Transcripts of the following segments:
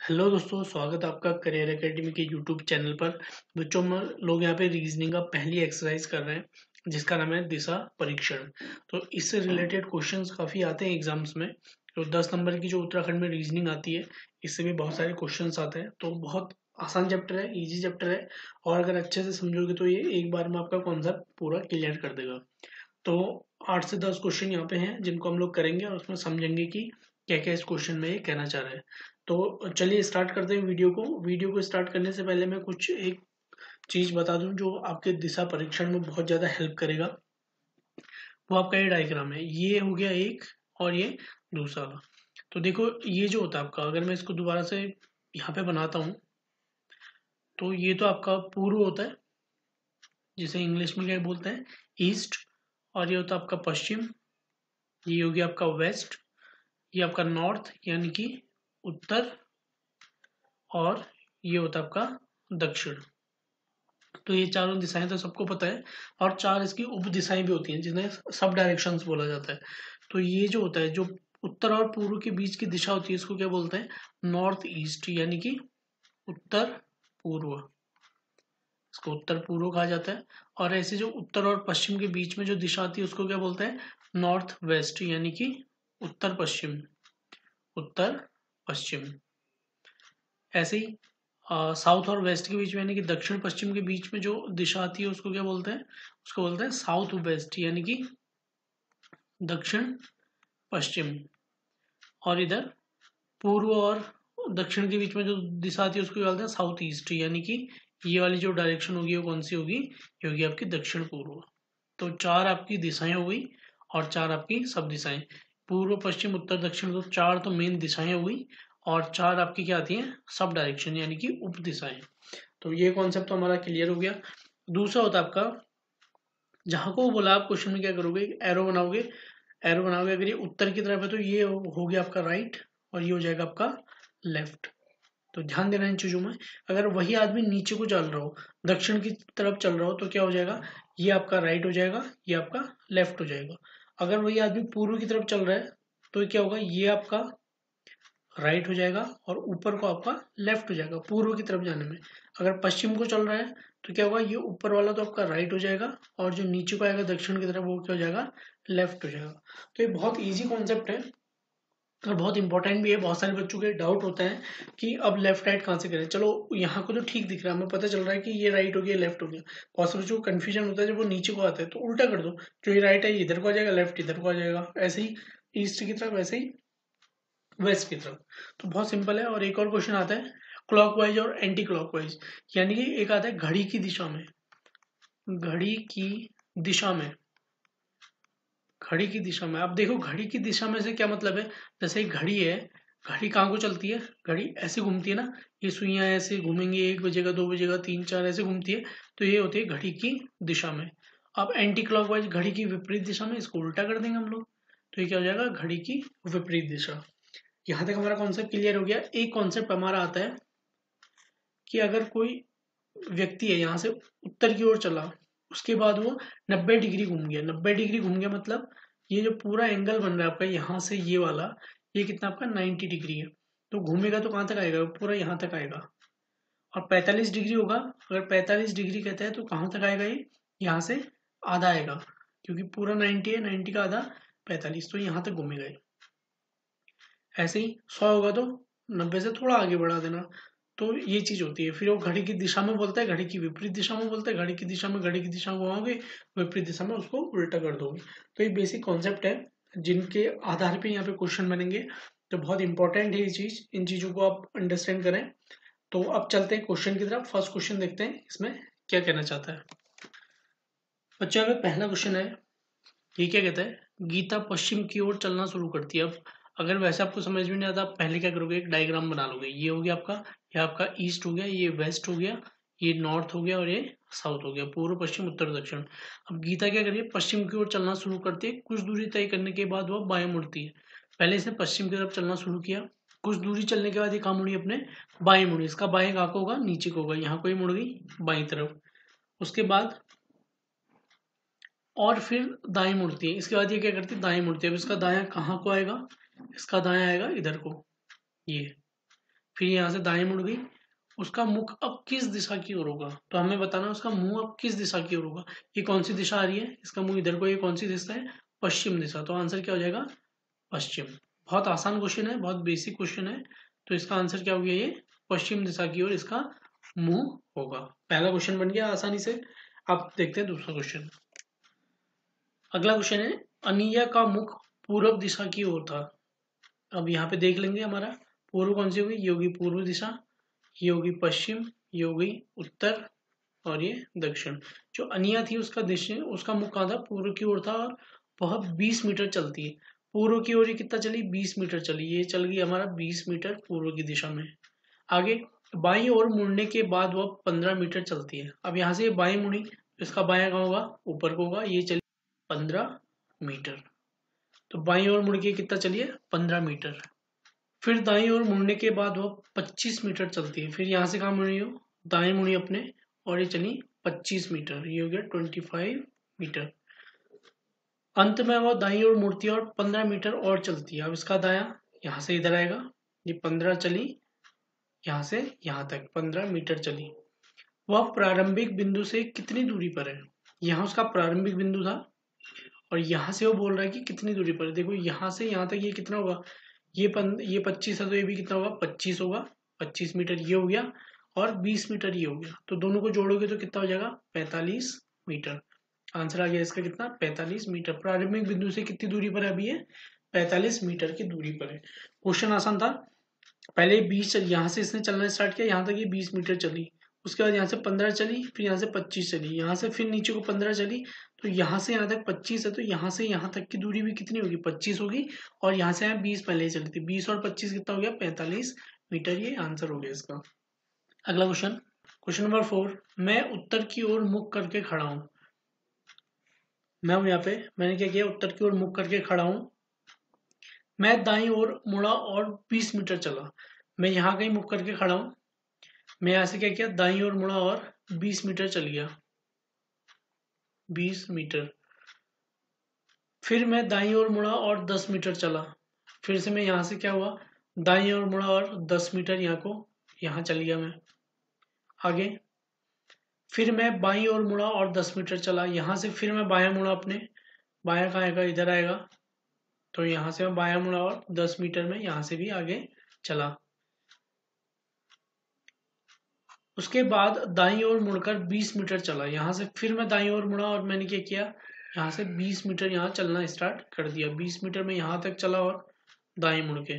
Hello दोस्तों, स्वागत है आपका करियर एकेडमी के यूट्यूब चैनल पर। बच्चों में लोग यहाँ पे रीजनिंग का पहली एक्सरसाइज कर रहे हैं जिसका नाम है दिशा परीक्षण। तो इससे रिलेटेड क्वेश्चंस काफ़ी आते हैं एग्जाम्स में। तो 10 नंबर की जो उत्तराखंड में रीजनिंग आती है, इससे भी बहुत सारे क्वेश्चंस आते हैं। तो बहुत आसान चैप्टर है, इजी चैप्टर है, और अगर अच्छे से समझोगे तो ये एक बार में आपका कॉन्सेप्ट पूरा क्लियर कर देगा। तो 8 से 10 क्वेश्चन यहाँ पे हैं जिनको हम लोग करेंगे और उसमें समझेंगे कि क्या क्या इस क्वेश्चन में ये कहना चाह रहा है। तो चलिए स्टार्ट करते हैं वीडियो को स्टार्ट करने से पहले मैं कुछ एक चीज बता दूं जो आपके दिशा परीक्षण में बहुत ज्यादा हेल्प करेगा। वो आपका ये डायग्राम है, ये हो गया एक, और ये दूसरा वाला। तो देखो, ये जो होता है आपका, अगर मैं इसको दोबारा से यहाँ पे बनाता हूँ, तो ये तो आपका पूर्व होता है, जिसे इंग्लिश में क्या बोलते हैं, ईस्ट। और ये होता है आपका पश्चिम, ये हो गया आपका वेस्ट, ये आपका नॉर्थ यानी कि उत्तर, और ये होता है आपका दक्षिण। तो ये चारों दिशाएं तो सबको पता है, और चार इसकी उप दिशाएं भी होती हैं जिन्हें सब डायरेक्शंस बोला जाता है। तो ये जो होता है, जो उत्तर और पूर्व के बीच की दिशा होती है, इसको क्या बोलते हैं, नॉर्थ ईस्ट यानी कि उत्तर पूर्व। इसको उत्तर पूर्व कहा जाता है। और ऐसे जो उत्तर और पश्चिम के बीच में जो दिशा आती है उसको क्या बोलते हैं, नॉर्थ वेस्ट यानी कि उत्तर पश्चिम। उत्तर पश्चिम। ऐसे ही साउथ और वेस्ट के बीच में यानी कि दक्षिण पश्चिम के बीच में जो दिशा आती है उसको क्या बोलते हैं, उसको बोलते हैं साउथ वेस्ट यानी कि दक्षिण पश्चिम। और इधर पूर्व और दक्षिण के बीच में जो दिशा आती है उसको क्या बोलते हैं, साउथ ईस्ट यानी कि ये वाली जो डायरेक्शन होगी वो कौन सी होगी, ये होगी आपकी दक्षिण पूर्व। तो चार आपकी दिशाएं हो गई, और चार आपकी सब दिशाएं, पूर्व पश्चिम उत्तर दक्षिण। तो चार तो मेन दिशाएं हो गई, और चार आपकी क्या आती हैं, सब डायरेक्शन यानी कि उप दिशाएं। तो ये कॉन्सेप्ट तो हमारा क्लियर हो गया। दूसरा होता है आपका, जहां को बोला आप क्वेश्चन में क्या करोगे, एरो बनाओगे। एरो बनाओगे, अगर ये उत्तर की तरफ है तो ये हो गया आपका राइट, और ये हो जाएगा आपका लेफ्ट। तो ध्यान देना इन चीजों में। अगर वही आदमी नीचे को चल रहा हो, दक्षिण की तरफ चल रहा हो, तो क्या हो जाएगा, ये आपका राइट हो जाएगा, ये आपका लेफ्ट हो जाएगा। अगर वही आदमी पूर्व की तरफ चल रहा है तो क्या होगा, ये आपका राइट हो जाएगा, और ऊपर को आपका लेफ्ट हो जाएगा पूर्व की तरफ जाने में। अगर पश्चिम को चल रहा है तो क्या होगा, ये ऊपर वाला तो आपका राइट हो जाएगा, और जो नीचे को आएगा दक्षिण की तरफ वो क्या हो जाएगा, लेफ्ट हो जाएगा। तो ये बहुत इजी कॉन्सेप्ट है, और बहुत इंपॉर्टेंट भी है। बहुत सारे बच्चों के डाउट होता है कि अब लेफ्ट राइट कहाँ से करें। चलो, यहाँ को तो ठीक दिख रहा है, हमें पता चल रहा है कि ये राइट हो गया, लेफ्ट हो गया। बहुत सारे बच्चों को कन्फ्यूजन होता है जब वो नीचे को आता है, तो उल्टा कर दो, जो ये राइट है ये इधर को आ जाएगा, लेफ्ट इधर को आ जाएगा। ऐसे ही ईस्ट की तरफ, ऐसे ही वेस्ट की तरफ। तो बहुत सिंपल है। और एक और क्वेश्चन आता है क्लॉकवाइज और एंटी क्लॉकवाइज, यानी कि एक आता है घड़ी की दिशा में। घड़ी की दिशा में, घड़ी की दिशा में, अब देखो घड़ी की दिशा में से क्या मतलब है। जैसे एक घड़ी है, घड़ी कहाँ को चलती है, घड़ी ऐसे घूमती है ना, ये सुइयां ऐसे घूमेंगे, 1 बजेगा, 2 बजेगा, 3 4 ऐसे घूमती है। तो ये होती है घड़ी की दिशा में। अब एंटी क्लॉकवाइज, घड़ी की विपरीत दिशा में, इसको उल्टा कर देंगे हम लोग, तो ये क्या हो जाएगा, घड़ी की विपरीत दिशा। यहाँ तक हमारा कॉन्सेप्ट क्लियर हो गया। एक कॉन्सेप्ट हमारा आता है कि अगर कोई व्यक्ति है, यहाँ से उत्तर की ओर चला, उसके बाद वो 90 डिग्री घूम गया। 90 डिग्री घूम गया मतलब ये जो पूरा एंगल बन रहा है आपका, यहाँ से ये वाला, ये कितना आपका 90 डिग्री है। तो घूमेगा तो कहाँ तक आएगा, वो पूरा यहाँ तक आएगा। और 45 डिग्री होगा, अगर 45 डिग्री कहते हैं तो कहाँ तक आएगा, ये यहाँ से आधा आएगा, क्योंकि पूरा 90 है, 90 का आधा 45, तो यहाँ तक घूमेगा ये। ऐसे ही 100 होगा तो 90 से थोड़ा आगे बढ़ा देना। तो ये चीज होती है। फिर वो घड़ी की दिशा में बोलता है, घड़ी की विपरीत दिशा में बोलता है, घड़ी की दिशा में, घड़ी की दिशा में घुमाओगे, विपरीत दिशा में उसको उल्टा कर दोगे। तो ये बेसिक कॉन्सेप्ट है जिनके आधार पे यहाँ पे क्वेश्चन बनेंगे। तो बहुत इंपॉर्टेंट है ये चीज, इन चीजों को आप अंडरस्टैंड करें। तो अब चलते हैं क्वेश्चन की तरफ। फर्स्ट क्वेश्चन देखते हैं इसमें क्या कहना चाहता है बच्चों। यहाँ पे पहला क्वेश्चन है, ये क्या कहता है, गीता पश्चिम की ओर चलना शुरू करती है। अब अगर वैसे आपको समझ में नहीं आता, आप पहले क्या करोगे, एक डायग्राम बना लोगे। ये हो गया आपका, ये आपका ईस्ट हो गया, ये वेस्ट हो गया, ये नॉर्थ हो गया, और ये साउथ हो गया, पूर्व पश्चिम उत्तर दक्षिण। अब गीता क्या करिए, पश्चिम की ओर चलना शुरू करती है। कुछ दूरी तय करने के बाद वह बाएं मुड़ती है। पहले इसने पश्चिम की तरफ चलना शुरू किया, कुछ दूरी चलने के बाद ये कहाँ मुड़ी, अपने बाएं मुड़ी। इसका बाएं कहाँ को होगा, नीचे को होगा, यहाँ को ही मुड़ गई बाई तरफ। उसके बाद और फिर दाएं मुड़ती है। इसके बाद ये क्या करती है, दाएं मुड़ती है। अब इसका दायां कहाँ को आएगा, इसका दायां आएगा इधर को, ये। फिर यहाँ से दाएं मुड़ गई, उसका मुख अब किस दिशा की ओर होगा, तो हमें बताना उसका मुंह अब किस दिशा की ओर होगा। ये कौन सी दिशा आ रही है, इसका मुंह इधर को, ये कौन सी दिशा है, पश्चिम दिशा, तो आंसर क्या हो जाएगा पश्चिम। बहुत आसान क्वेश्चन है, बहुत बेसिक क्वेश्चन है, तो इसका आंसर क्या हो गया, ये पश्चिम दिशा की ओर इसका मुंह होगा। पहला क्वेश्चन बन गया आसानी से। अब देखते हैं दूसरा क्वेश्चन। अगला क्वेश्चन है, अनिया का मुख पूर्व दिशा की ओर था। अब यहाँ पे देख लेंगे हमारा पूर्व कौन सी होगी, ये होगी पूर्व दिशा, ये होगी पश्चिम, ये होगी उत्तर और ये दक्षिण। जो अनिया थी उसका दिशा, उसका मुख कहाँ था, पूर्व की ओर था और वह 20 मीटर चलती है। पूर्व की ओर ये कितना चली, 20 मीटर चली, ये चल गई हमारा 20 मीटर पूर्व की दिशा में। आगे बाईं ओर मुड़ने के बाद वह 15 मीटर चलती है। अब यहाँ से ये बाएं मुड़ी, इसका बायां कहाँ होगा, ऊपर को होगा, ये चली 15 मीटर। तो बाईं ओर मुड़ के कितना चलिए 15 मीटर। फिर दाईं ओर मुड़ने के बाद वह 25 मीटर चलती है। फिर यहाँ से कहाँ मुड़ी हो, दाएं मुड़ी अपने, और ये चली 25 मीटर, ये हो गया 25 मीटर। अंत में वह दाईं ओर मुड़ती है और 15 मीटर और चलती है। अब इसका दायां यहाँ से इधर आएगा, ये 15 चली, यहाँ से यहाँ तक 15 मीटर चली। वह प्रारंभिक बिंदु से कितनी दूरी पर है, यहाँ उसका प्रारंभिक बिंदु था और यहाँ से वो बोल रहा है कि कितनी दूरी पर है। देखो यहाँ से यहाँ तक ये कितना होगा, ये 25 है तो ये भी कितना होगा 25 होगा, 25 मीटर ये हो गया और 20 मीटर ये हो गया, तो दोनों को जोड़ोगे तो कितना हो जाएगा 45 मीटर। आंसर आ गया इसका कितना 45 मीटर। प्रारंभिक बिंदु से कितनी दूरी पर है अभी, ये 45 मीटर की दूरी पर है। क्वेश्चन आसान था। पहले 20 चली, यहाँ से इसने चलना स्टार्ट किया, यहाँ तक ये 20 मीटर चली, उसके बाद यहाँ से 15 चली, फिर यहाँ से 25 चली, यहाँ से फिर नीचे को 15 चली, तो यहाँ से यहाँ तक 25 है, तो यहाँ से यहाँ तक की दूरी भी कितनी होगी 25 होगी, और यहाँ से यहाँ 20 पहले ही चली थी, 20 और 25 कितना हो गया 45 मीटर, ये आंसर हो गया इसका। अगला क्वेश्चन, क्वेश्चन नंबर 4, मैं उत्तर की ओर मुख करके खड़ा हूं। मैं हूं यहाँ पे, मैंने क्या किया, उत्तर की ओर मुख करके खड़ा हूं। मैं दाईं ओर मुड़ा और 20 मीटर चला। मैं यहाँ कहीं मुख करके खड़ा हूं, मैं यहाँ से क्या किया, दाईं ओर मुड़ा और 20 मीटर चल गया, 20 मीटर। फिर मैं दाईं ओर मुड़ा और 10 मीटर चला। फिर से मैं यहाँ से क्या हुआ, दाईं ओर मुड़ा और 10 मीटर यहाँ को, यहाँ चल गया मैं आगे। फिर मैं बाईं ओर मुड़ा और 10 मीटर चला, यहाँ से फिर मैं बायां मुड़ा अपने, बायां कहाँ आएगा, इधर आएगा, तो यहाँ से मैं बायां मुड़ा और 10 मीटर में यहाँ से भी आगे चला। उसके बाद दाईं ओर मुड़कर 20 मीटर चला, यहाँ से फिर मैं दाईं ओर मुड़ा और मैंने क्या किया, यहाँ से 20 मीटर यहाँ चलना स्टार्ट कर दिया, 20 मीटर में यहाँ तक चला और दाईं मुड़ के।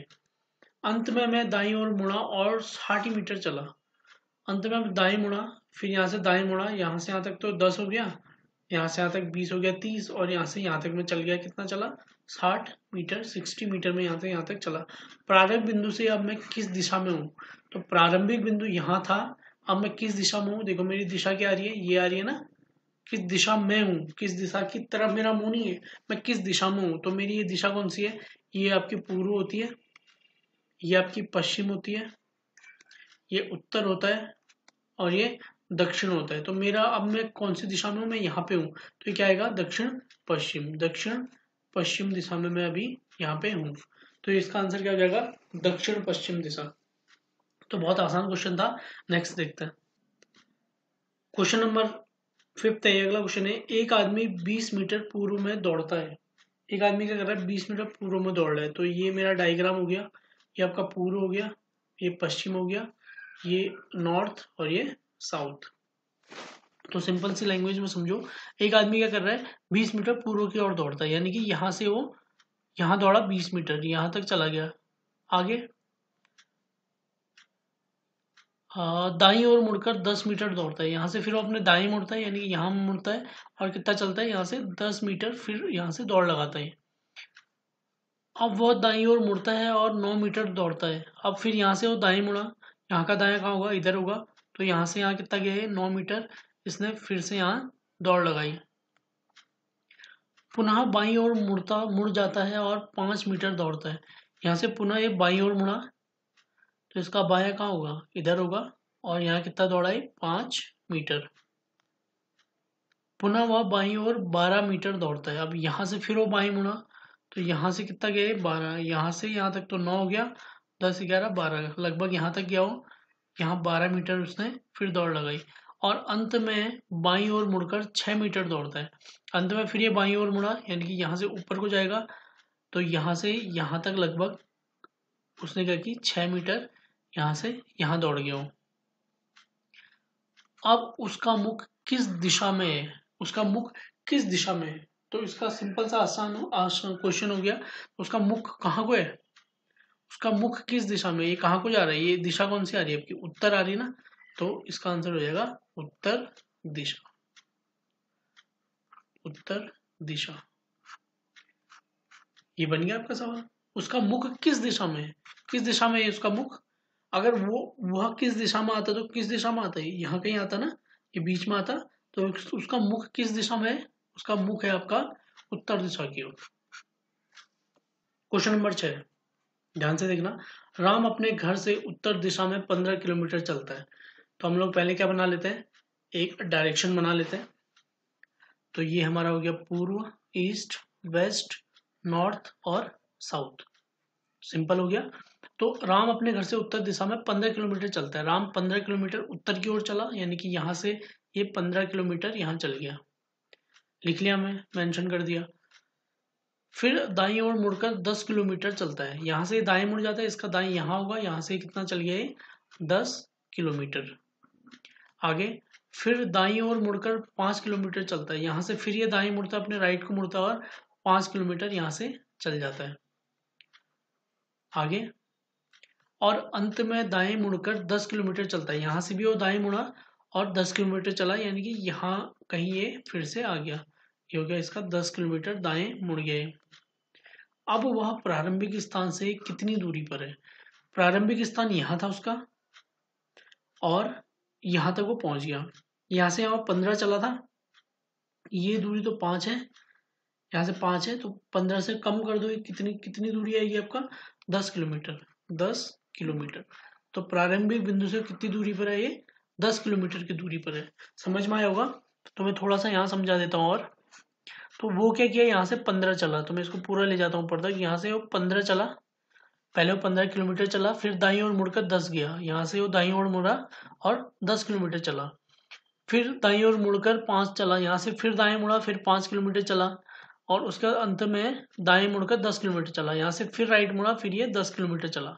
अंत में मैं दाईं ओर मुड़ा और 60 मीटर चला। अंत में मैं दाईं मुड़ा, फिर यहाँ से दाईं मुड़ा, यहाँ से यहाँ तक तो 10 हो गया, यहाँ से यहाँ तक 20 हो गया 30, और यहाँ से यहाँ तक मैं चल गया, कितना चला 60 मीटर, 60 मीटर में यहाँ से यहाँ तक चला। प्रारंभिक बिंदु से अब मैं किस दिशा में हूँ, तो प्रारंभिक बिंदु यहाँ था, अब मैं किस दिशा में हूँ, देखो मेरी दिशा क्या आ रही है, ये आ रही है ना, किस दिशा में हूँ, किस दिशा की तरफ मेरा मुंह नहीं है, मैं किस दिशा में हूँ, तो मेरी ये दिशा कौन सी है, ये आपकी पूर्व होती है, ये आपकी पश्चिम होती है, ये उत्तर होता है और ये दक्षिण होता है। तो मेरा अब मैं कौन सी दिशा में हूँ, मैं यहाँ पे हूँ, तो ये क्या आएगा दक्षिण पश्चिम, दक्षिण पश्चिम दिशा में मैं अभी यहाँ पे हूँ, तो इसका आंसर क्या हो जाएगा दक्षिण पश्चिम दिशा। तो बहुत आसान क्वेश्चन था। नेक्स्ट देखते हैं, क्वेश्चन नंबर 5 है, अगला क्वेश्चन है, एक आदमी 20 मीटर पूर्व में दौड़ता है। एक आदमी क्या कर रहा है, 20 मीटर पूर्व में दौड़ रहा है, तो ये मेरा डायग्राम हो गया, ये आपका पूर्व हो गया, ये पश्चिम हो गया, ये नॉर्थ और ये साउथ। तो सिंपल सी लैंग्वेज में समझो, एक आदमी क्या कर रहा है 20 मीटर पूर्व की ओर दौड़ता है, यानी कि यहाँ से वो यहाँ दौड़ा 20 मीटर, यहाँ तक चला गया, आगे दाईं ओर मुड़कर 10 मीटर दौड़ता है, यहाँ से फिर वो अपने दाएं मुड़ता है, यानी कि यहाँ मुड़ता है और कितना चलता है यहाँ से 10 मीटर, फिर यहाँ से दौड़ लगाता है। अब वो दाईं ओर मुड़ता है और 9 मीटर दौड़ता है। अब फिर यहाँ से वो दाएं मुड़ा, यहाँ का दायां कहाँ होगा, इधर होगा, तो यहाँ से यहाँ कितना गया है 9 मीटर, इसने फिर से यहाँ दौड़ लगाई। पुनः बाईं ओर मुड़ जाता है और 5 मीटर दौड़ता है, यहाँ से पुनः ये बाईं ओर मुड़ा, तो इसका बायां कहाँ होगा, इधर होगा, और यहाँ कितना दौड़ा है 5 मीटर। पुनः वह बाईं ओर 12 मीटर दौड़ता है। अब यहाँ से फिर वो बाईं मुड़ा, तो यहाँ से कितना गया 12, यहाँ से यहाँ तक तो 9 हो गया, 10, 11, 12 लगभग यहाँ तक गया हो। यहाँ 12 मीटर उसने फिर दौड़ लगाई और अंत में बाईं ओर मुड़कर 6 मीटर दौड़ता है। अंत में फिर ये बाईं ओर मुड़ा, यानी कि यहाँ से ऊपर को जाएगा, तो यहाँ से यहाँ तक लगभग उसने क्या की 6 मीटर यहाँ से यहाँ दौड़ गया हो। अब उसका मुख किस दिशा में है, उसका मुख किस दिशा में है, तो इसका सिंपल सा आसान क्वेश्चन हो गया। उसका मुख कहाँ को है, उसका मुख किस दिशा में, ये कहाँ को जा रहा है, ये दिशा कौन सी आ रही है आपकी, उत्तर आ रही है ना, तो इसका आंसर हो जाएगा उत्तर दिशा, उत्तर दिशा। ये बन गया आपका सवाल। उसका मुख किस दिशा में है, किस दिशा में है उसका मुख, अगर वो वह किस दिशा में आता तो किस दिशा में आता है, यहाँ कहीं आता ना, ये बीच में आता, तो उसका मुख किस दिशा में है, उसका मुख है आपका उत्तर दिशा की ओर। क्वेश्चन नंबर 6, ध्यान से देखना। राम अपने घर से उत्तर दिशा में 15 किलोमीटर चलता है। तो हम लोग पहले क्या बना लेते हैं, एक डायरेक्शन बना लेते हैं। तो ये हमारा हो गया पूर्व, ईस्ट, वेस्ट, नॉर्थ और साउथ। सिंपल हो गया। तो राम अपने घर से उत्तर दिशा में 15 किलोमीटर चलता है। राम 15 किलोमीटर उत्तर की ओर चला, यानी कि यहाँ से ये 15 किलोमीटर यहाँ चल गया, लिख लिया, मैं मेंशन कर दिया। फिर दाईं ओर मुड़कर 10 किलोमीटर चलता है। यहाँ से दाएं मुड़ जाता है, इसका दाएं यहाँ होगा, यहाँ से कितना चल गया ये 10 किलोमीटर। आगे फिर दाईं ओर मुड़कर 5 किलोमीटर चलता है। यहाँ से फिर ये दाएं मुड़ता है, अपने राइट को मुड़ता है और 5 किलोमीटर यहाँ से चल जाता है आगे। और अंत में दाएं मुड़कर 10 किलोमीटर चलता है। यहाँ से भी वो दाएं मुड़ा और 10 किलोमीटर चला, यानी कि यहाँ कहीं ये फिर से आ गया, ये हो गया इसका 10 किलोमीटर दाएं मुड़ गए। अब वह प्रारंभिक स्थान से कितनी दूरी पर है, प्रारंभिक स्थान यहाँ था उसका और यहाँ तक वो पहुंच गया। यहाँ से यहाँ 15 चला था, ये दूरी तो 5 है, यहाँ से 5 है, तो 15 से कम कर दो, कितनी कितनी दूरी आएगी आपका 10 किलोमीटर, 10 किलोमीटर। तो प्रारंभिक बिंदु से कितनी दूरी पर है, ये 10 किलोमीटर की दूरी पर है। समझ में आया होगा। तो मैं थोड़ा सा यहाँ समझा देता हूँ। और तो वो क्या किया, यहाँ से 15 चला, तो मैं इसको पूरा ले जाता हूँ ऊपर तक। यहाँ से वो 15 चला, पहले वो 15 किलोमीटर चला, फिर दाईं ओर मुड़कर 10 गया, यहाँ से वो दाईं ओर मुड़ा और 10 किलोमीटर चला। फिर दाईं ओर मुड़कर 5 चला, यहाँ से फिर दाएं मुड़ा, फिर 5 किलोमीटर चला और उसके अंत में दाएं मुड़कर 10 किलोमीटर चला, यहाँ से फिर राइट मुड़ा, फिर ये 10 किलोमीटर चला।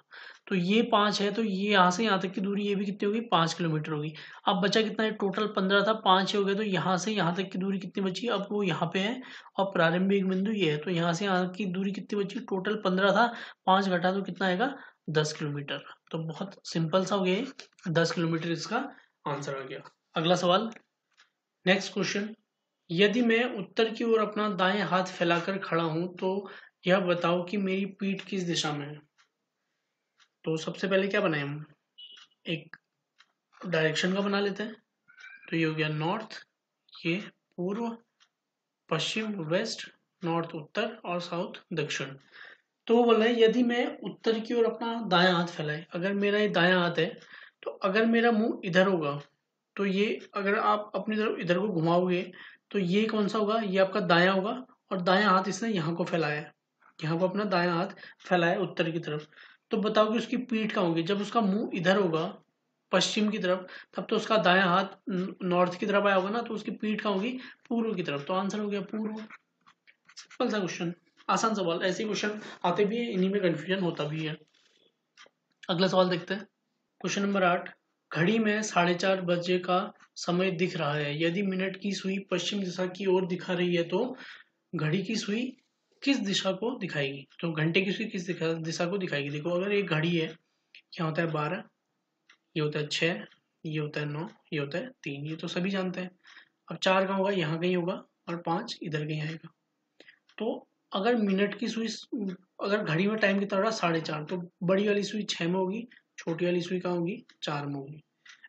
तो ये 5 है, तो ये यहाँ से यहाँ तक की दूरी ये भी कितनी होगी, 5 किलोमीटर होगी। अब बचा कितना है, टोटल 15 था, 5 हो गए, तो यहाँ से यहाँ तक की दूरी कितनी बची, अब वो यहाँ पे है और प्रारंभिक बिंदु ये है, तो यहाँ से यहाँ की दूरी कितनी बची, टोटल 15 था, 5 घटा तो कितना आएगा 10 किलोमीटर। तो बहुत सिंपल सा हो गया, 10 किलोमीटर इसका आंसर आ गया। अगला सवाल, नेक्स्ट क्वेश्चन। यदि मैं उत्तर की ओर अपना दाएं हाथ फैलाकर खड़ा हूं तो यह बताओ कि मेरी पीठ किस दिशा में है। तो सबसे पहले क्या बनाए हम, एक डायरेक्शन का बना लेते हैं। तो ये हो गया नॉर्थ, ये पूर्व, पश्चिम वेस्ट, नॉर्थ उत्तर और साउथ दक्षिण। तो वो बोल रहा है यदि मैं उत्तर की ओर अपना दायां हाथ फैलाए, अगर मेरा ये दायां हाथ है, तो अगर मेरा मुंह इधर होगा तो ये, अगर आप अपनी तरफ इधर को घुमाओगे तो ये कौन सा होगा, ये आपका दायां होगा और दायां हाथ इसने यहाँ को फैलाया है, यहाँ को अपना दायां हाथ फैलाया उत्तर की तरफ। तो बताओ कि उसकी पीठ कहाँ होगी, जब उसका मुंह इधर होगा पश्चिम की तरफ, तब तो उसका दायां हाथ नॉर्थ की तरफ आया होगा ना, तो उसकी पीठ कहाँ होगी, पूर्व की तरफ। तो आंसर हो गया पूर्व। सिंपल सा क्वेश्चन, आसान सवाल। ऐसे क्वेश्चन आते भी है, इन्हीं में कंफ्यूजन होता भी है। अगला सवाल देखते हैं, क्वेश्चन नंबर 8। घड़ी में 4:30 बजे का समय दिख रहा है। यदि मिनट की सुई पश्चिम दिशा की ओर दिखा रही है तो घड़ी की सुई किस दिशा को दिखाएगी, तो घंटे की सुई किस दिशा को दिखाएगी। देखो अगर एक घड़ी है, क्या होता है 12, ये होता है 6, ये होता है 9, ये होता है 3, ये तो सभी जानते हैं। अब 4 कहाँ होगा, यहाँ कहीं होगा और 5 इधर कहीं आएगा। तो अगर मिनट की सुई, अगर घड़ी में टाइम कितना हो रहा है 4:30, तो बड़ी वाली सुई 6 में होगी, छोटी वाली सुई कहाँ होगी 4 में होगी।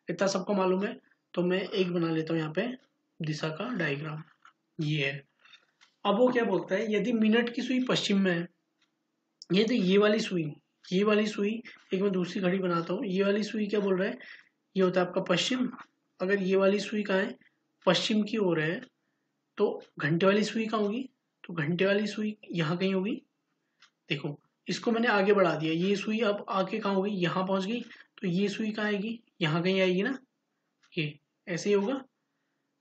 इतना सबको मालूम है। तो मैं एक बना लेता हूँ यहाँ पे दिशा का डायग्राम, ये है। अब वो क्या बोलता है, यदि मिनट की सुई पश्चिम में है, ये तो ये वाली सुई, ये वाली सुई, एक मैं दूसरी घड़ी बनाता हूँ, ये वाली सुई क्या बोल रहा है, ये होता है आपका पश्चिम। अगर ये वाली सुई कहाँ है, पश्चिम की ओर है, तो घंटे वाली सुई कहाँ होगी, तो घंटे वाली सुई यहाँ कहीं होगी। देखो इसको मैंने आगे बढ़ा दिया, ये सुई अब आके कहाँ हो गई, यहाँ पहुंच गई, तो ये सुई कहाँ आएगी, यहाँ कहीं आएगी ना, ये ऐसे ही होगा,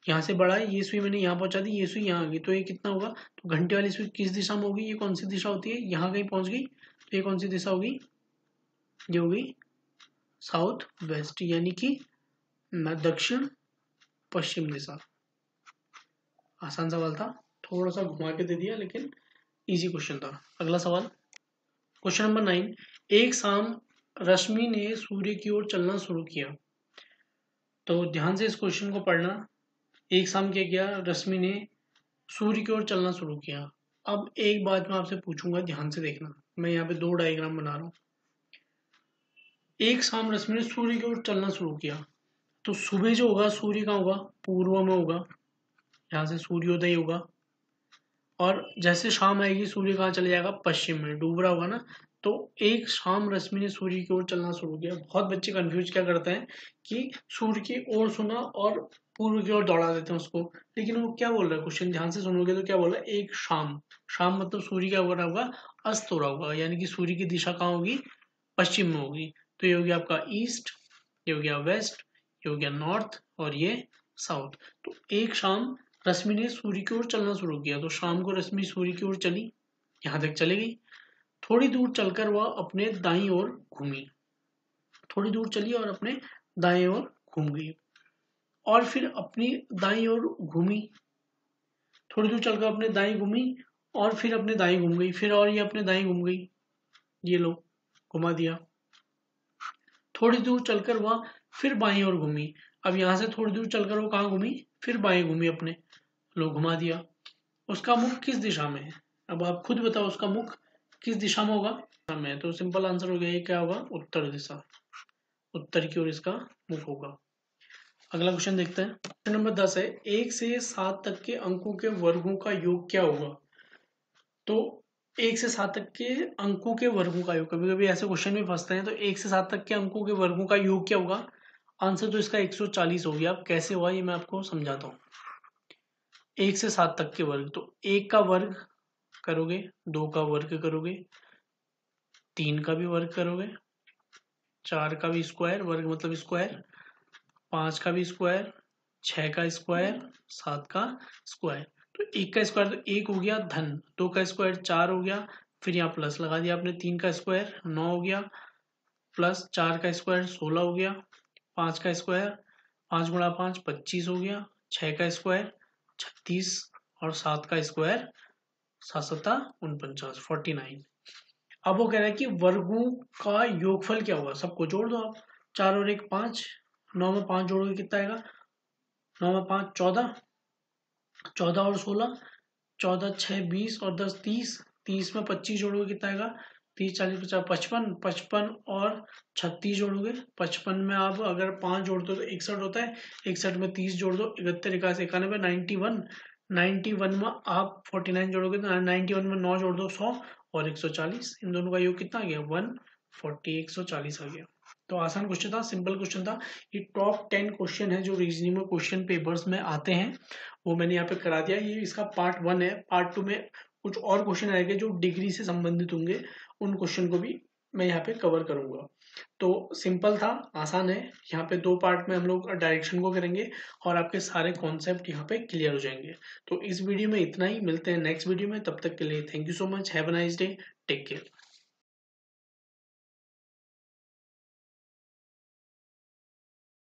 यहाँ से बढ़ा है, ये सुई मैंने यहाँ पहुंचा दी, ये सुई यहाँ आ गई, तो ये कितना होगा, तो घंटे वाली सुई किस दिशा में होगी, ये कौन सी दिशा होती है, यहाँ कहीं पहुंच गई, तो ये कौन सी दिशा होगी, ये होगी साउथ वेस्ट, यानी कि दक्षिण पश्चिम दिशा। आसान सवाल था, थोड़ा सा घुमा के दे दिया, लेकिन इजी क्वेश्चन था। अगला सवाल, क्वेश्चन नंबर 9, एक शाम रश्मि ने सूर्य की ओर चलना शुरू किया। तो ध्यान से इस क्वेश्चन को पढ़ना। एक शाम क्या किया, रश्मि ने सूर्य की ओर चलना शुरू किया। अब एक बात मैं आपसे पूछूंगा, ध्यान से देखना, मैं यहाँ पे 2 डायग्राम बना रहा हूँ। एक शाम रश्मि ने सूर्य की ओर चलना शुरू किया, तो सुबह जो होगा सूर्य कहाँ होगा, पूर्व में होगा, यहाँ से सूर्योदय होगा, और जैसे शाम आएगी सूर्य कहाँ चले जाएगा, पश्चिम में, डूब रहा होगा ना। तो एक शाम रश्मि ने सूर्य की ओर चलना शुरू किया। बहुत बच्चे कंफ्यूज क्या करते हैं कि सूर्य की ओर सुना और पूर्व की ओर दौड़ा देते हैं उसको, लेकिन वो क्या बोल रहा है, क्वेश्चन ध्यान से सुनोगे तो क्या बोल रहा है, एक शाम, शाम मतलब सूर्य क्या हो रहा होगा, अस्त हो रहा होगा, यानी कि सूर्य की दिशा कहाँ होगी, पश्चिम में होगी। तो ये हो गया आपका ईस्ट, ये हो गया वेस्ट, ये हो गया नॉर्थ, और ये साउथ। तो एक शाम रश्मि ने सूर्य की ओर चलना शुरू किया, तो शाम को रश्मि सूर्य की ओर चली, यहां तक चली गई। थोड़ी दूर चलकर वह अपने दाईं ओर घूमी, थोड़ी दूर चली और अपने दाएं ओर घूम गई, और फिर अपनी दाईं ओर घूमी, थोड़ी दूर चलकर अपने दाईं घूमी, और फिर अपने दाईं घूम गई, फिर और ये अपने दाईं घूम गई, ये लो घुमा दिया। थोड़ी दूर चलकर वह फिर बाईं ओर घूमी, अब यहां से थोड़ी दूर चलकर वो कहाँ घूमी, फिर बाएं घूमी अपने, लो घुमा दिया। उसका मुख किस दिशा में है, अब आप खुद बताओ उसका मुख किस दिशा में होगा, में, तो सिंपल आंसर हो गया, ये क्या होगा, उत्तर दिशा, उत्तर की ओर इसका मुख होगा। अगला क्वेश्चन देखते हैं, क्वेश्चन नंबर 10 है, 1 से 7 तक के अंकों के वर्गों का योग क्या होगा। तो 1 से 7 तक के अंकों के वर्गों का योग, कभी कभी ऐसे क्वेश्चन भी फंसते हैं, तो 1 से 7 तक के अंकों के वर्गों का योग क्या होगा, आंसर तो इसका 140 हो गया। अब कैसे हुआ ये मैं आपको समझाता हूँ। 1 से 7 तक के वर्ग, तो 1 का वर्ग करोगे, 2 का वर्ग करोगे, 3 का भी वर्ग करोगे, 4 का भी स्क्वायर, वर्ग मतलब स्क्वायर, 5 का भी स्क्वायर, 6 का स्क्वायर, 7 का स्क्वायर। तो 1 का स्क्वायर तो 1 हो गया धन, 2 का स्क्वायर 4 हो गया, फिर यहाँ प्लस लगा दिया आपने, 3 का स्क्वायर 9 हो गया, प्लस 4 का स्क्वायर 16 हो गया, 5 का स्क्वायर 5 गुणा 5 25 हो गया, 6 का स्क्वायर 36, और 7 का स्क्वायर 7 सत्ता 49 49। अब वो कह रहा है कि वर्गों का योगफल क्या होगा, सबको जोड़ दो आप, 4 और 1 5, 9 में 5 जोड़ोगे कितना आएगा, 9 में 5 14, 14 और 16, 14 6 20 और 10 30, 30 में 25 जोड़ोगे कितना आएगा, 30 40 50 55, 55 और 36 जोड़ोगे, 55 में आप अगर 5 जोड़ दो तो 61 होता है, 61 में 30 जोड़ दो, 71 81 91 91, 91 में आप 49 जोड़ोगे तो 91 में 9 जोड़ दो 100, और 140, इन दोनों का योग कितना आ गया, 140, 140 आ गया। तो आसान क्वेश्चन था, सिंपल क्वेश्चन था। ये टॉप 10 क्वेश्चन है जो रीजनिंग में क्वेश्चन पेपर्स में आते हैं, वो मैंने यहाँ पे करा दिया। ये इसका पार्ट 1 है, पार्ट 2 में कुछ और क्वेश्चन आएंगे जो डिग्री से संबंधित होंगे, उन क्वेश्चन को भी मैं यहाँ पे कवर करूंगा। तो सिंपल था, आसान है। यहाँ पे 2 पार्ट में हम लोग डायरेक्शन को करेंगे और आपके सारे कॉन्सेप्ट यहाँ पे क्लियर हो जाएंगे। तो इस वीडियो में इतना ही, मिलते हैं नेक्स्ट वीडियो में, तब तक के लिए thank you so much, have a nice day, take care.